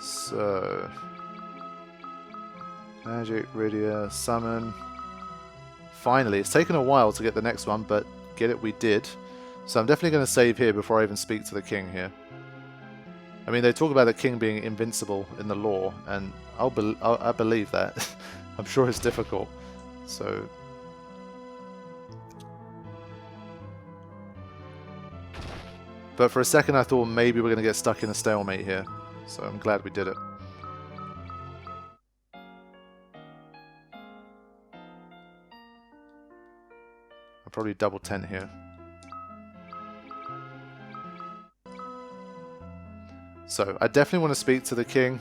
So... Magic, Rydia, Summon... Finally, it's taken a while to get the next one, but get it, we did. So I'm definitely going to save here before I even speak to the king here. I mean, they talk about the king being invincible in the lore, and I believe that. I'm sure it's difficult. So... But for a second I thought maybe we're going to get stuck in a stalemate here. So I'm glad we did it. I'll probably double 10 here. So I definitely want to speak to the king.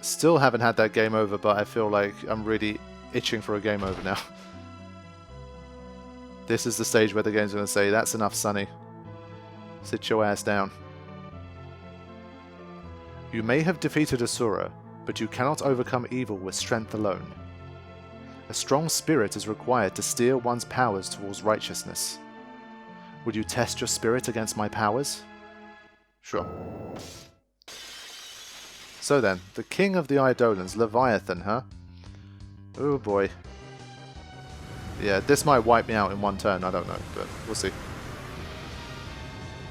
Still haven't had that game over, but I feel like I'm really itching for a game over now. This is the stage where the game's going to say, that's enough, Sonny. Sit your ass down. You may have defeated Asura, but you cannot overcome evil with strength alone. A strong spirit is required to steer one's powers towards righteousness. Would you test your spirit against my powers? Sure. So then, the king of the Eidolons, Leviathan, huh? Oh boy. Yeah, this might wipe me out in one turn, I don't know, but we'll see.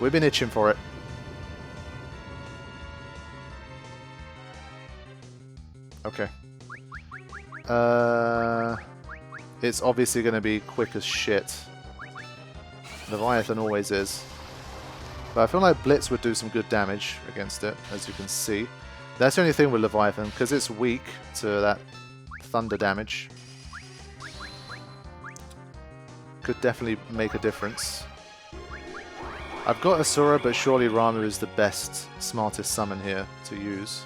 We've been itching for it. Okay. It's obviously going to be quick as shit. Leviathan always is. But I feel like Blitz would do some good damage against it, as you can see. That's the only thing with Leviathan, because it's weak to that thunder damage. Could definitely make a difference. I've got Asura, but surely Ramuh is the best, smartest summon here to use.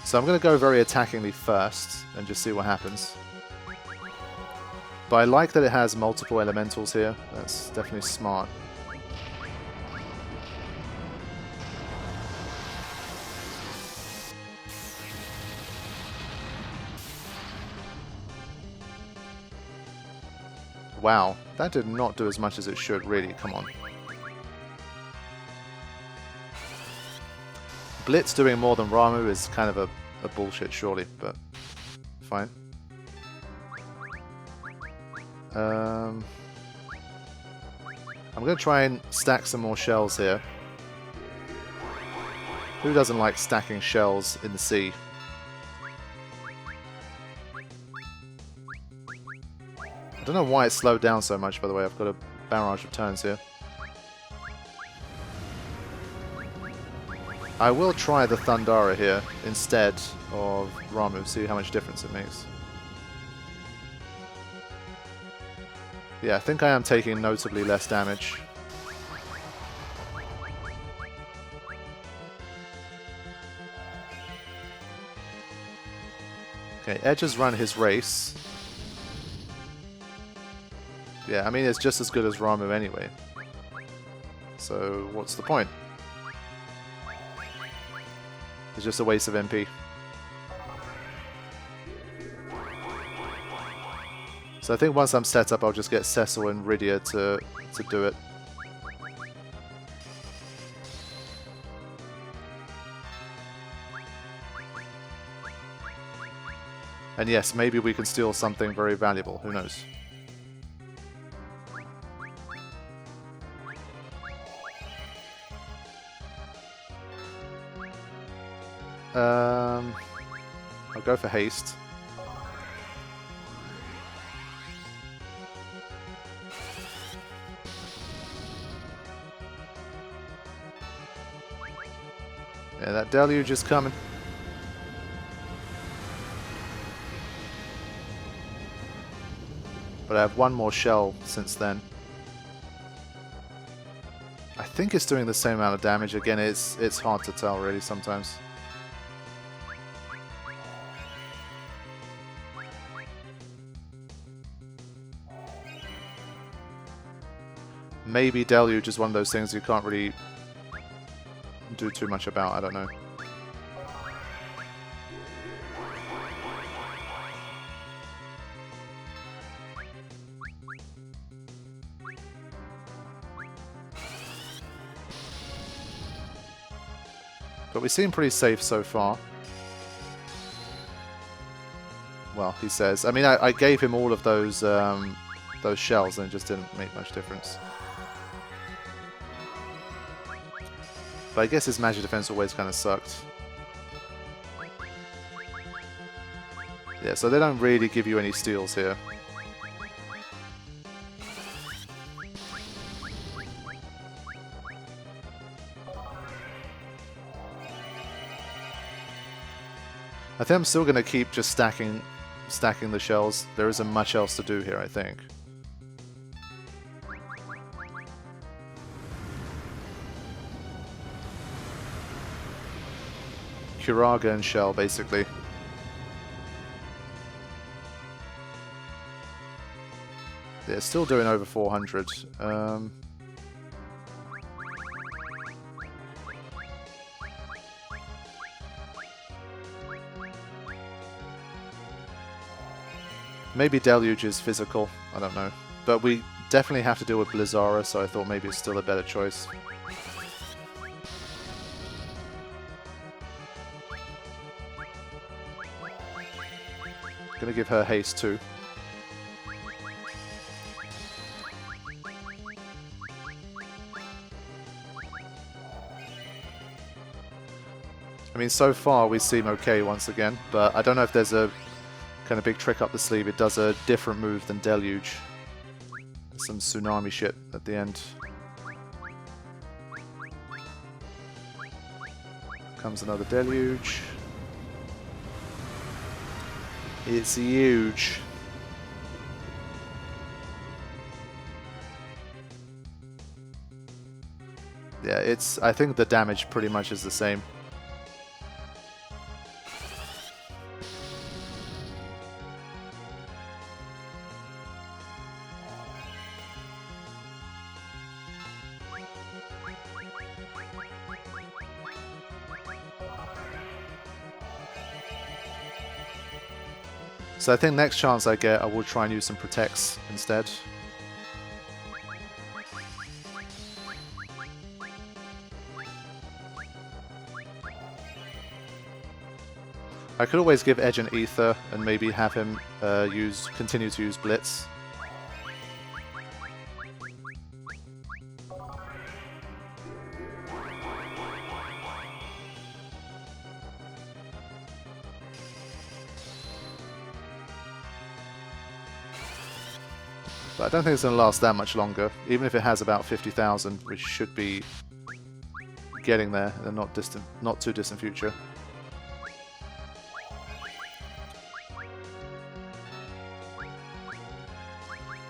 So I'm going to go very attackingly first, and just see what happens. But I like that it has multiple elementals here. That's definitely smart. Wow, that did not do as much as it should, really. Come on. Blitz doing more than Ramuh is kind of a bullshit, surely, but fine. I'm going to try and stack some more shells here. Who doesn't like stacking shells in the sea? I don't know why it slowed down so much, by the way. I've got a barrage of turns here. I will try the Thundara here instead of Ramuh, see how much difference it makes. Yeah, I think I am taking notably less damage. Okay, Edge has run his race. Yeah, I mean, it's just as good as Ramuh anyway. So, what's the point? It's just a waste of MP. So I think once I'm set up, I'll just get Cecil and Rydia to do it. And yes, maybe we can steal something very valuable. Who knows? I'll go for haste. Yeah, that deluge is coming. But I have one more shell since then. I think it's doing the same amount of damage. Again, it's hard to tell really sometimes. Maybe Deluge is one of those things you can't really do too much about, I don't know. But we seem pretty safe so far. Well, he says. I mean, I gave him all of those shells and it just didn't make much difference. But I guess his magic defense always kind of sucked. Yeah, so they don't really give you any steals here. I think I'm still going to keep just stacking the shells. There isn't much else to do here, I think. Curaga and shell, basically. Yeah, still doing over 400. Maybe Deluge is physical, I don't know. But we definitely have to deal with Blizzara, so I thought maybe it's still a better choice. Gonna give her haste too. I mean, so far we seem okay once again, but I don't know if there's a kind of big trick up the sleeve. It does a different move than Deluge. Some tsunami shit at the end. Comes another Deluge. It's huge. Yeah, I think the damage pretty much is the same. So I think next chance I get, I will try and use some protects instead. I could always give Edge an Ether and maybe have him continue to use Blitz. But I don't think it's going to last that much longer, even if it has about 50,000, which should be getting there in the not too distant future.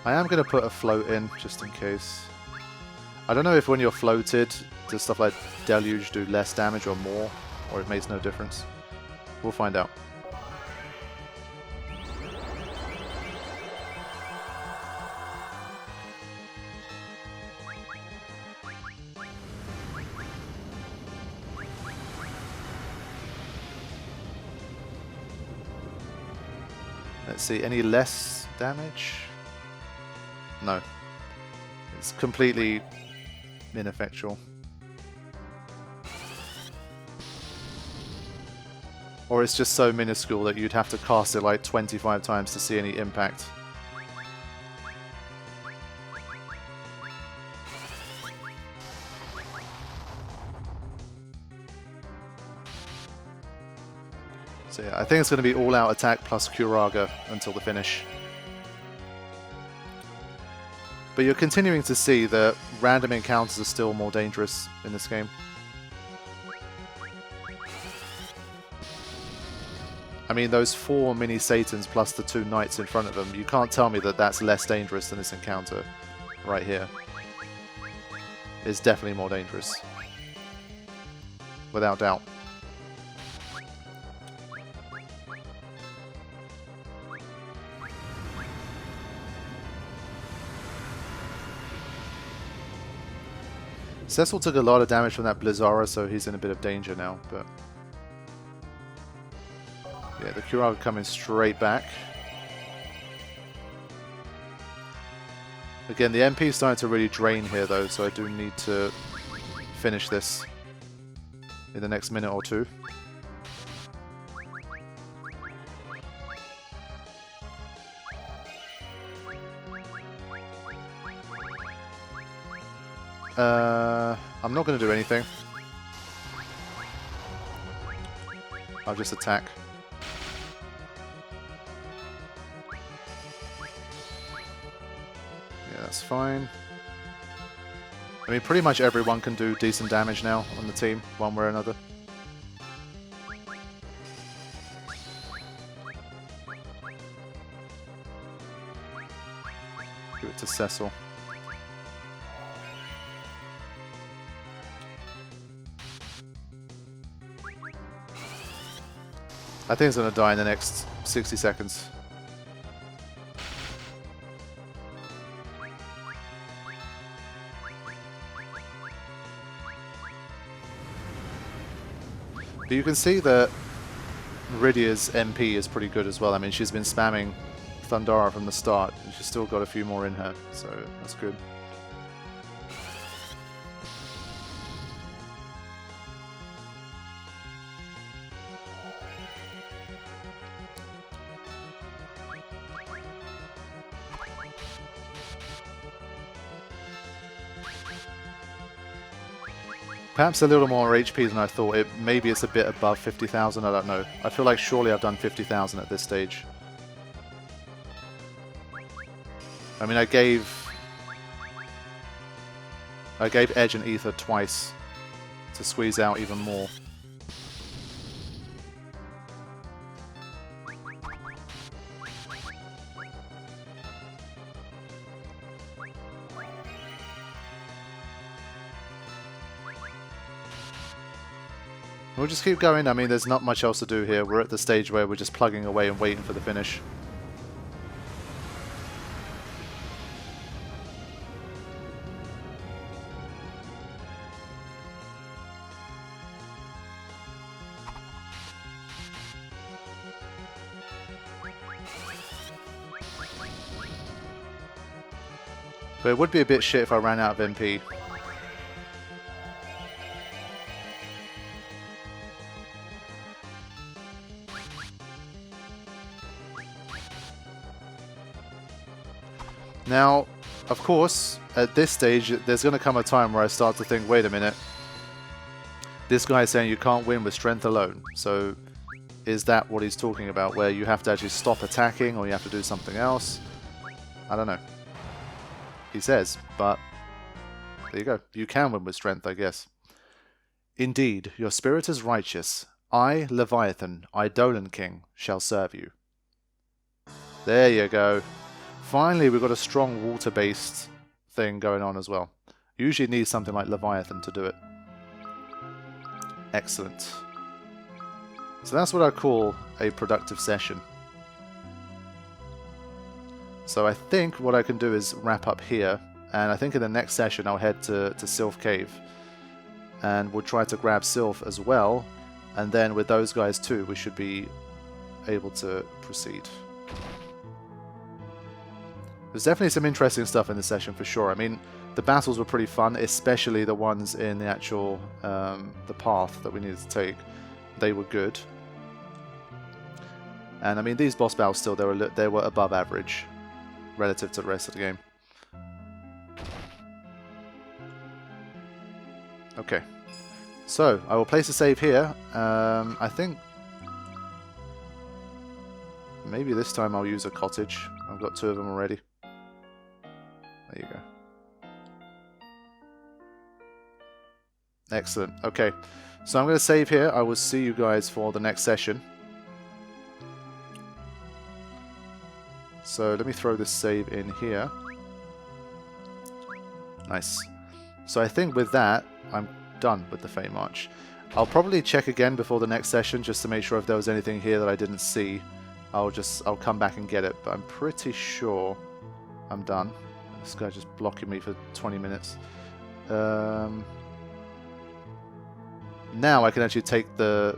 I am going to put a float in, just in case. I don't know if when you're floated, does stuff like Deluge do less damage or more, or it makes no difference. We'll find out. Let's see, any less damage? No. It's completely ineffectual. Or it's just so minuscule that you'd have to cast it like 25 times to see any impact. So yeah, I think it's going to be all-out attack plus Curaga until the finish. But you're continuing to see that random encounters are still more dangerous in this game. I mean, those 4 mini Satans plus the 2 Knights in front of them, you can't tell me that that's less dangerous than this encounter right here. It's definitely more dangerous. Without doubt. Cecil took a lot of damage from that Blizzara, so he's in a bit of danger now, but... yeah, the Curaga coming straight back. Again, the MP is starting to really drain here, though, so I do need to finish this. in the next minute or two. I'm not going to do anything. I'll just attack. Yeah, that's fine. I mean, pretty much everyone can do decent damage now on the team, one way or another. Give it to Cecil. I think it's going to die in the next 60 seconds. But you can see that Rydia's MP is pretty good as well. I mean, she's been spamming Thundara from the start, and she's still got a few more in her, so that's good. Perhaps a little more HP than I thought. Maybe it's a bit above 50,000, I don't know. I feel like surely I've done 50,000 at this stage. I mean, I gave Edge and Ether twice to squeeze out even more. We'll just keep going. I mean, there's not much else to do here. We're at the stage where we're just plugging away and waiting for the finish. But it would be a bit shit if I ran out of MP. Now, of course, at this stage, there's going to come a time where I start to think, wait a minute, this guy is saying you can't win with strength alone. So, is that what he's talking about, where you have to actually stop attacking or you have to do something else? I don't know. He says, but there you go. You can win with strength, I guess. Indeed, your spirit is righteous. I, Leviathan, Eidolon King, shall serve you. There you go. Finally, we've got a strong water-based thing going on as well. You usually need something like Leviathan to do it. Excellent. So that's what I call a productive session. So I think what I can do is wrap up here, and I think in the next session I'll head to Sylph Cave. And we'll try to grab Sylph as well, and then with those guys too, we should be able to proceed. There's definitely some interesting stuff in this session for sure. I mean, the battles were pretty fun, especially the ones in the actual the path that we needed to take. They were good. And I mean, these boss battles still, they were above average relative to the rest of the game. Okay. So, I will place a save here. I think maybe this time I'll use a cottage. I've got 2 of them already. There you go. Excellent. Okay. So I'm going to save here. I will see you guys for the next session. So let me throw this save in here. Nice. So I think with that, I'm done with the Fey March. I'll probably check again before the next session just to make sure if there was anything here that I didn't see. I'll come back and get it, but I'm pretty sure I'm done. This guy just blocking me for 20 minutes. Now I can actually take the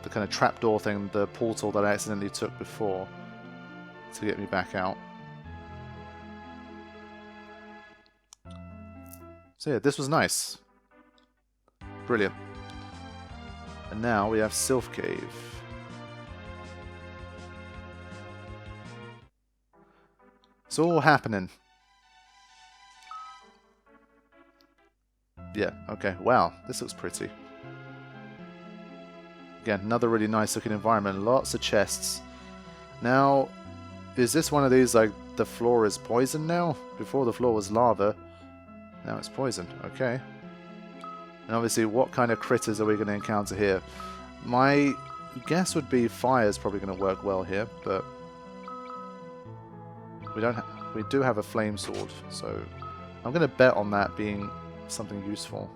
kind of trapdoor thing, the portal that I accidentally took before, to get me back out. So yeah, this was nice. Brilliant. And now we have Sylph Cave. It's all happening. Yeah, okay. Wow, this looks pretty. Again, another really nice looking environment. Lots of chests. Now, is this one of these like the floor is poison now? Before the floor was lava. Now it's poison. Okay. And obviously, what kind of critters are we going to encounter here? My guess would be fire is probably going to work well here, but we do have a flame sword, so I'm going to bet on that being something useful.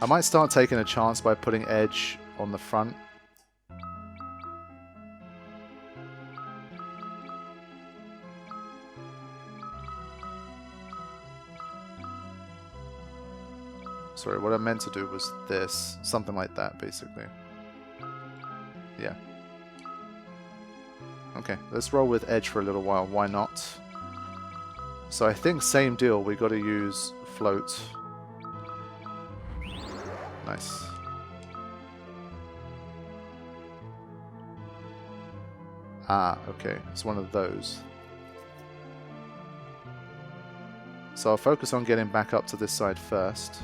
I might start taking a chance by putting Edge on the front. Sorry, what I meant to do was this. Something like that, basically. Yeah. Okay, let's roll with Edge for a little while. Why not? So I think same deal. We got to use Float. Nice. Ah, okay. It's one of those. So I'll focus on getting back up to this side first.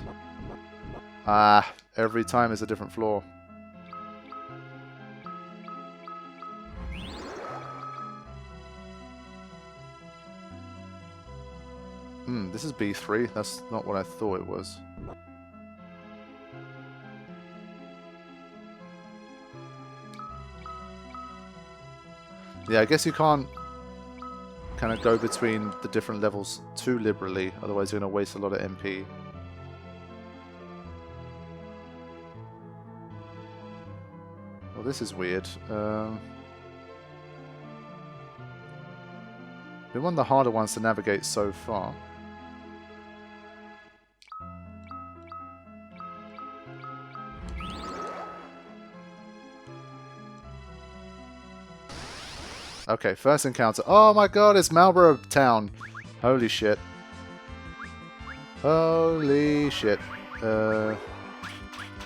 Ah, every time is a different floor. This is B3. That's not what I thought it was. Yeah, I guess you can't kind of go between the different levels too liberally, otherwise you're going to waste a lot of MP. Well, this is weird. Been one of the harder ones to navigate so far. Okay, first encounter. Oh my god, it's Malboro town. Holy shit. Holy shit.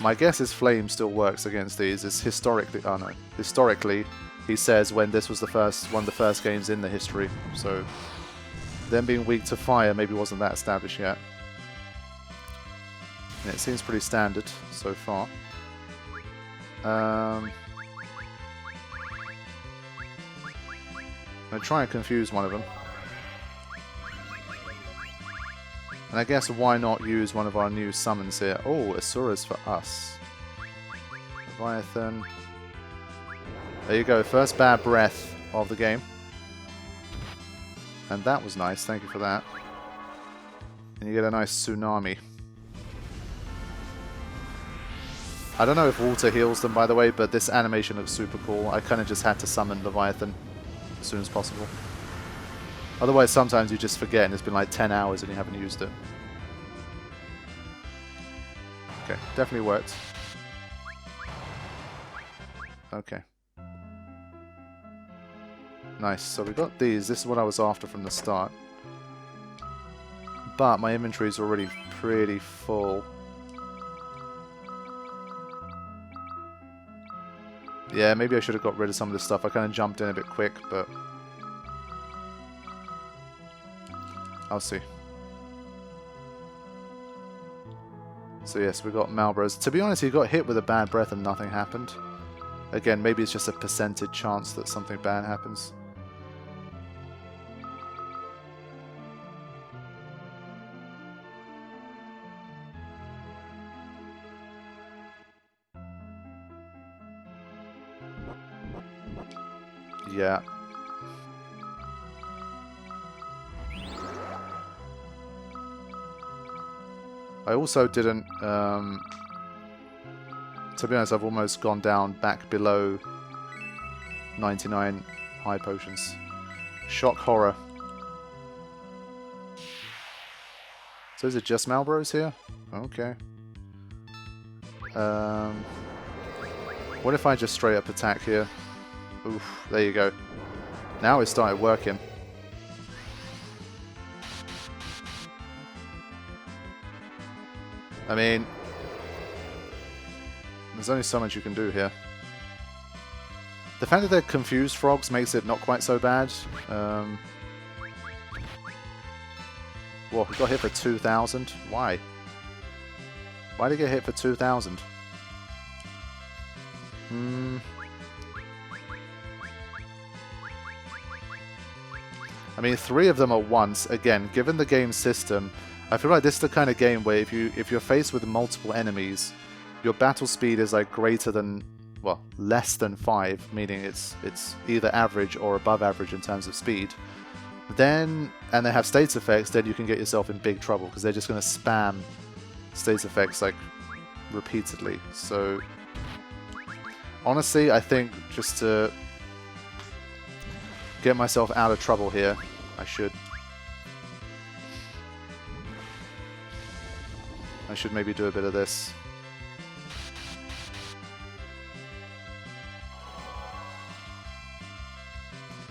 My guess is Flame still works against these. It's historically... Oh no. Historically, he says when this was the one of the first games in the history. So, them being weak to fire maybe wasn't that established yet. And it seems pretty standard so far. I'm going to try and confuse one of them. And I guess why not use one of our new summons here? Oh, Asura's for us. Leviathan. There you go, first bad breath of the game. And that was nice, thank you for that. And you get a nice tsunami. I don't know if water heals them, by the way, but this animation looks super cool. I kind of just had to summon Leviathan as soon as possible. Otherwise, sometimes you just forget and it's been like 10 hours and you haven't used it. Okay, definitely worked. Okay. Nice, so we got these. This is what I was after from the start. But my inventory is already pretty full. Yeah, maybe I should have got rid of some of this stuff. I kind of jumped in a bit quick, but... I'll see. So yes, we got Malboro's. To be honest, he got hit with a bad breath and nothing happened. Again, maybe it's just a percentage chance that something bad happens. Yeah. I also didn't, to be honest, I've almost gone down back below 99 high potions. Shock horror. So is it just Malboro's here? Okay. What if I just straight up attack here? Oof, there you go. Now it started working. I mean, there's only so much you can do here. The fact that they're confused frogs makes it not quite so bad. Whoa, we got hit for 2,000? Why? Why did he get hit for 2,000? I mean, 3 of them at once. Again, given the game system, I feel like this is the kind of game where if you're faced with multiple enemies, your battle speed is like greater than, well, less than 5, meaning it's either average or above average in terms of speed. Then, and they have states effects, then you can get yourself in big trouble because they're just going to spam states effects like repeatedly. So honestly, I think just to get myself out of trouble here, I should maybe do a bit of this.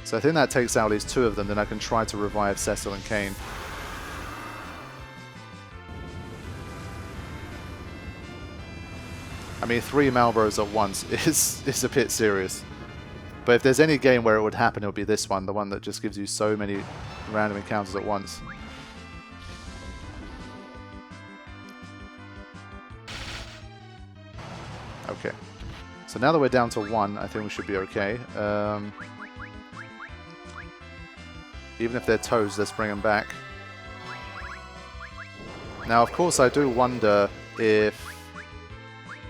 So I think that takes out at least 2 of them, then I can try to revive Cecil and Kane. I mean, 3 Malboros at once is a bit serious. But if there's any game where it would happen, it would be this one, the one that just gives you so many random encounters at once. Okay. So now that we're down to 1, I think we should be okay. Even if they're toads, let's bring them back. Now, of course, I do wonder if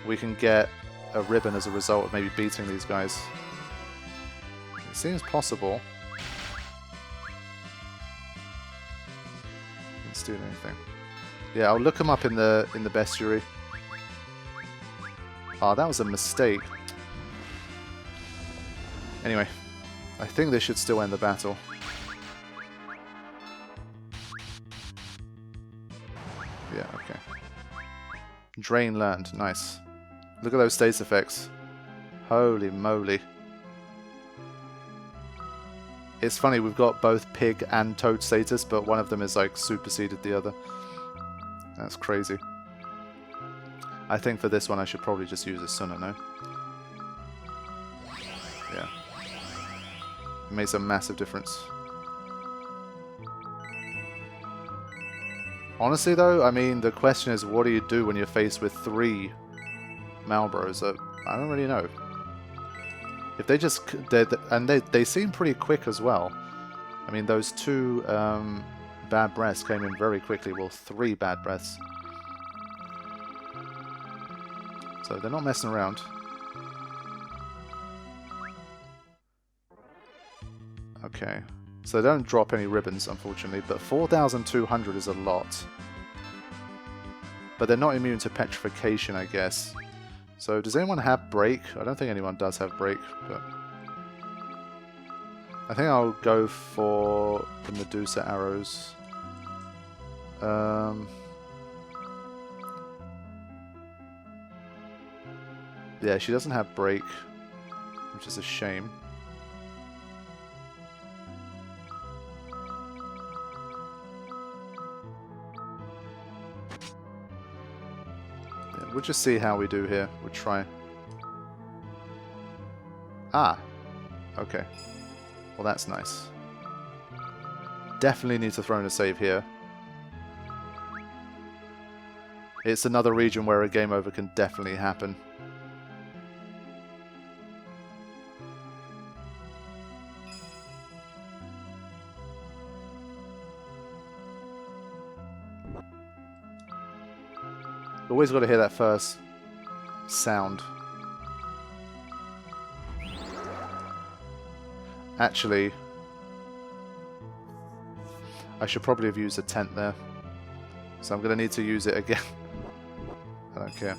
we can get a ribbon as a result of maybe beating these guys. It seems possible. Let's do anything. Yeah, I'll look them up in the bestiary. Oh, that was a mistake. Anyway, I think this should still end the battle. Yeah, okay. Drain learned. Nice. Look at those states effects. Holy moly. It's funny, we've got both pig and toad status, but one of them is like superseded the other. That's crazy. I think for this one I should probably just use a Suna, no? Yeah. It makes a massive difference. Honestly though, I mean, the question is, what do you do when you're faced with 3 Malboros? I don't really know. If they just... they seem pretty quick as well. I mean, those 2 bad breaths came in very quickly. Well, 3 bad breaths. So they're not messing around. Okay. So they don't drop any ribbons, unfortunately, but 4,200 is a lot. But they're not immune to petrification, I guess. So does anyone have break? I don't think anyone does have break, but I think I'll go for the Medusa arrows. Yeah, she doesn't have break, which is a shame. We'll just see how we do here. We'll try. Ah! Okay. Well, that's nice. Definitely need to throw in a save here. It's another region where a game over can definitely happen. Always got to hear that first sound. Actually, I should probably have used a tent there. So I'm going to need to use it again. I don't care.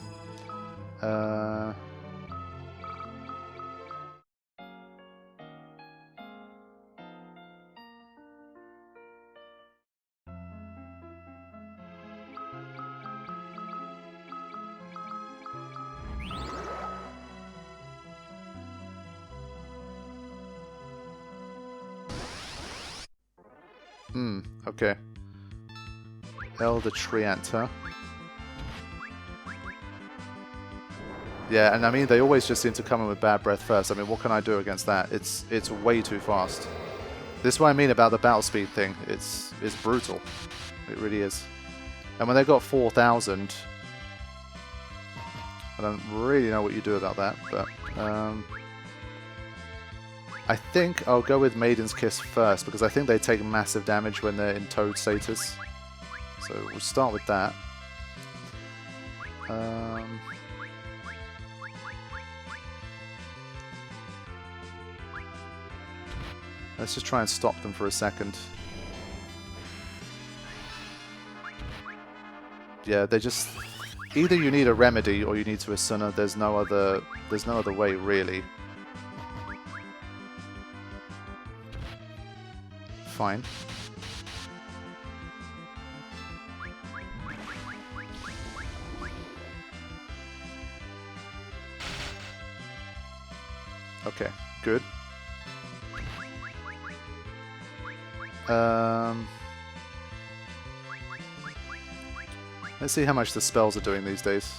Okay. Elder Trianta. Yeah, and I mean, they always just seem to come in with bad breath first. I mean, what can I do against that? It's way too fast. This is what I mean about the battle speed thing. It's brutal. It really is. And when they got 4,000, I don't really know what you do about that, but I think I'll go with Maiden's Kiss first, because I think they take massive damage when they're in Toad status. So we'll start with that. Let's just try and stop them for a second. Yeah, they just... Either you need a remedy or you need to Asuna. There's no other way, really. Fine. Okay, good. Let's see how much the spells are doing these days.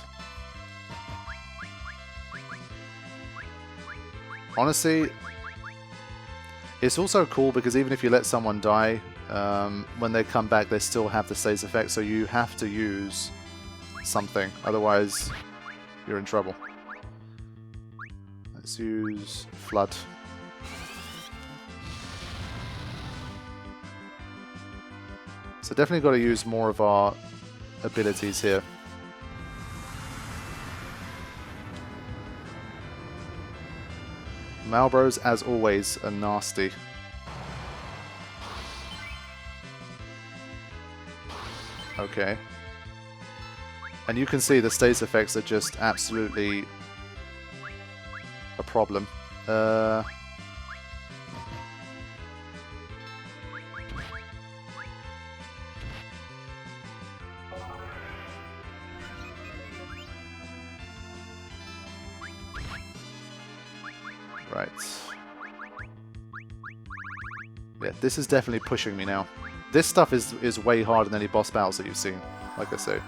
Honestly, it's also cool because even if you let someone die, when they come back they still have the stays effect, so you have to use something, otherwise you're in trouble. Let's use Flood. So definitely got to use more of our abilities here. Malboros, as always, are nasty. Okay. And you can see the status effects are just absolutely a problem. Right. Yeah, this is definitely pushing me now. This stuff is way harder than any boss battles that you've seen, like I say.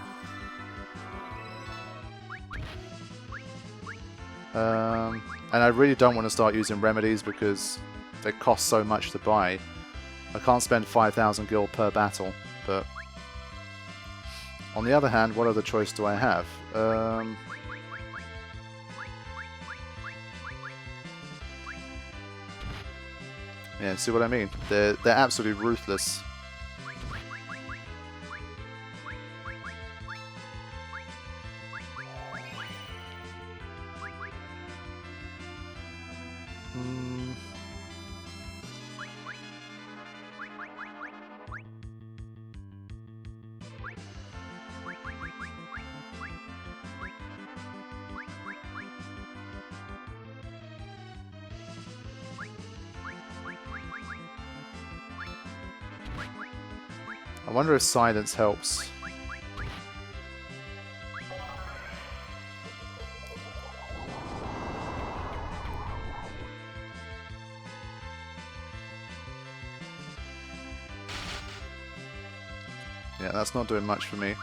And I really don't want to start using remedies because they cost so much to buy. I can't spend 5,000 gil per battle, but on the other hand, what other choice do I have? Yeah, see what I mean? They're absolutely ruthless. I wonder if silence helps. Yeah, that's not doing much for me.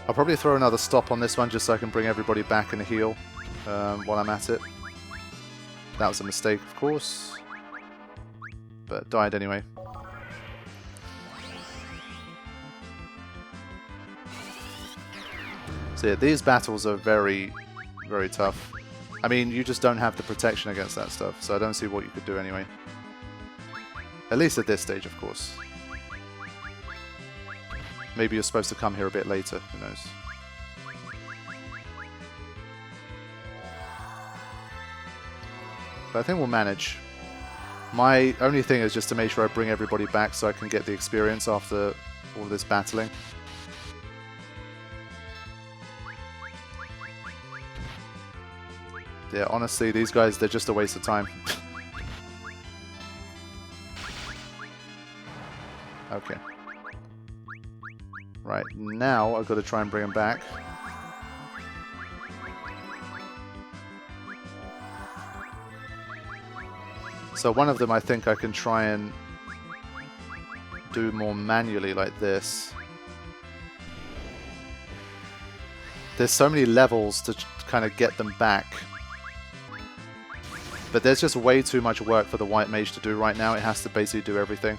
I'll probably throw another stop on this one just so I can bring everybody back and heal while I'm at it. That was a mistake, of course, but died anyway. So yeah, these battles are very, very tough. I mean, you just don't have the protection against that stuff, so I don't see what you could do anyway. At least at this stage, of course. Maybe you're supposed to come here a bit later, who knows. But I think we'll manage. My only thing is just to make sure I bring everybody back so I can get the experience after all this battling. Yeah, honestly, these guys, they're just a waste of time. Okay. Right, now I've got to try and bring them back. So one of them I think I can try and do more manually like this. There's so many levels to kind of get them back. But there's just way too much work for the white mage to do right now. It has to basically do everything.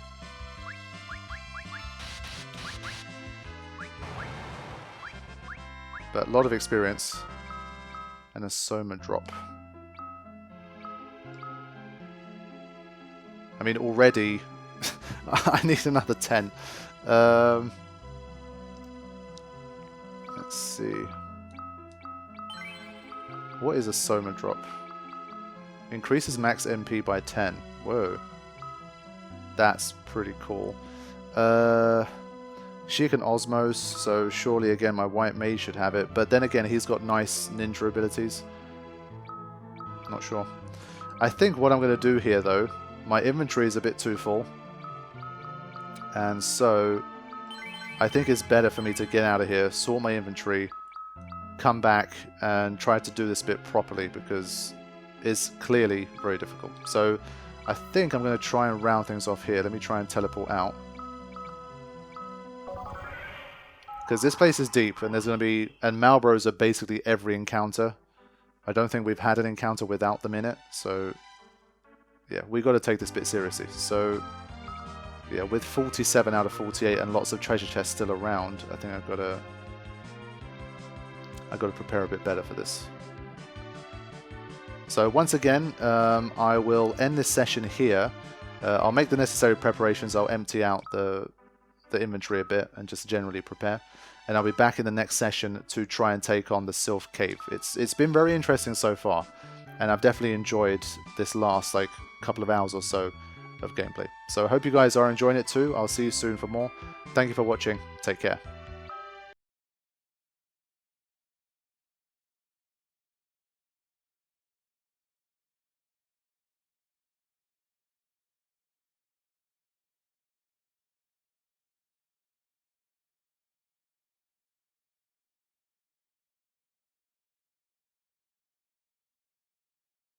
But a lot of experience. And a Soma drop. I mean, already I need another 10. Let's see. What is a Soma drop? Increases max MP by 10. Whoa. That's pretty cool. Sheik and Osmos, so surely again my white mage should have it. But then again, he's got nice ninja abilities. Not sure. I think what I'm going to do here though, my inventory is a bit too full. And so I think it's better for me to get out of here, sort my inventory, come back and try to do this bit properly because it's clearly very difficult. So I think I'm going to try and round things off here. Let me try and teleport out. Because this place is deep and there's going to be... And Malboros are basically every encounter. I don't think we've had an encounter without them in it. So yeah, we got to take this bit seriously. So yeah, with 47 out of 48 and lots of treasure chests still around, I think I've got to prepare a bit better for this. So once again, I will end this session here. I'll make the necessary preparations. I'll empty out the inventory a bit and just generally prepare. And I'll be back in the next session to try and take on the Sylph Cave. It's been very interesting so far, and I've definitely enjoyed this last like couple of hours or so of gameplay. So I hope you guys are enjoying it too. I'll see you soon for more. Thank you for watching. Take care.